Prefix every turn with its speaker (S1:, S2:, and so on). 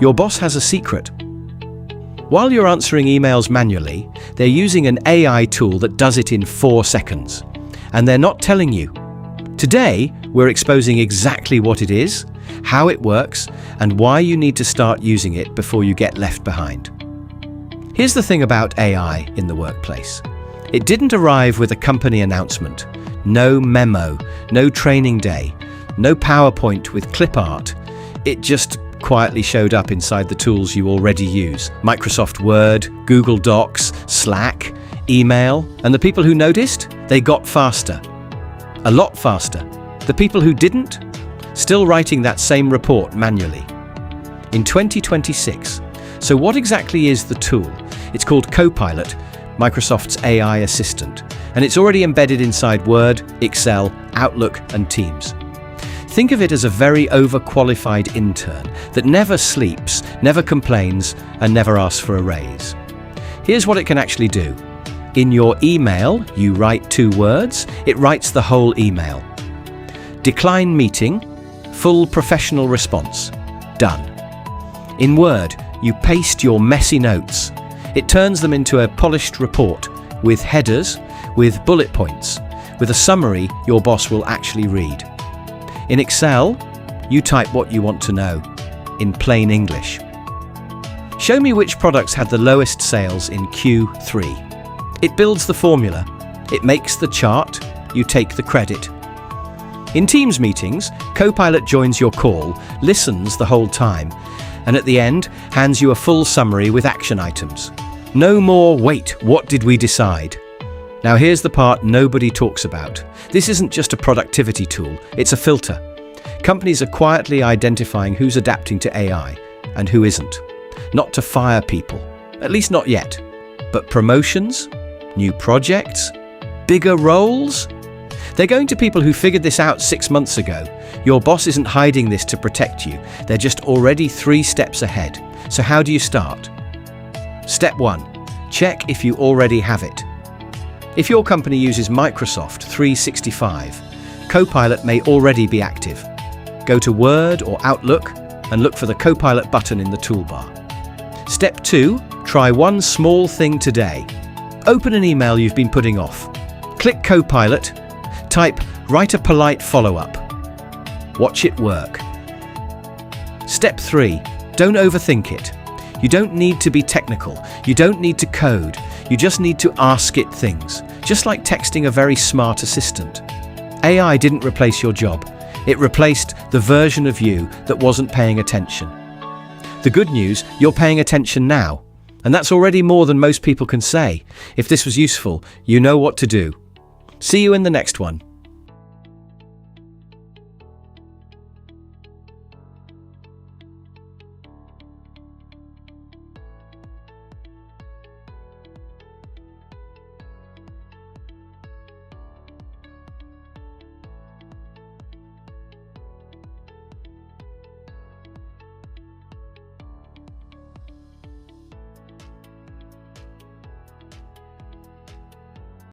S1: Your boss has a secret. While you're answering emails manually, they're using an AI tool that does it in 4 seconds. And they're not telling you. Today, we're exposing exactly what it is, how it works, and why you need to start using it before you get left behind. Here's the thing about AI in the workplace. It didn't arrive with a company announcement. No memo, no training day, no PowerPoint with clip art. It just quietly showed up inside the tools you already use. Microsoft Word, Google Docs, Slack, email. And the people who noticed, they got faster. A lot faster. The people who didn't, still writing that same report manually. In 2026. So what exactly is the tool? It's called Copilot, Microsoft's AI assistant, and it's already embedded inside Word, Excel, Outlook, and Teams. Think of it as a very overqualified intern that never sleeps, never complains, and never asks for a raise. Here's what it can actually do. In your email, you write 2 words, it writes the whole email. Decline meeting, full professional response. Done. In Word, you paste your messy notes. It turns them into a polished report with headers, with bullet points, with a summary your boss will actually read. In Excel, you type what you want to know in plain English. Show me which products had the lowest sales in Q3. It builds the formula. It makes the chart. You take the credit. In Teams meetings, Copilot joins your call, listens the whole time, and at the end, hands you a full summary with action items. No more, wait, what did we decide? Now here's the part nobody talks about. This isn't just a productivity tool, it's a filter. Companies are quietly identifying who's adapting to AI and who isn't. Not to fire people, at least not yet. But promotions, new projects, bigger roles? They're going to people who figured this out 6 months ago. Your boss isn't hiding this to protect you. They're just already 3 steps ahead. So how do you start? Step 1. Check if you already have it. If your company uses Microsoft 365, Copilot may already be active. Go to Word or Outlook and look for the Copilot button in the toolbar. Step 2. Try one small thing today. Open an email you've been putting off. Click Copilot. Type, write a polite follow-up. Watch it work. Step 3. Don't overthink it. You don't need to be technical. You don't need to code. You just need to ask it things, just like texting a very smart assistant. AI didn't replace your job. It replaced the version of you that wasn't paying attention. The good news, you're paying attention now. And that's already more than most people can say. If this was useful, you know what to do. See you in the next one.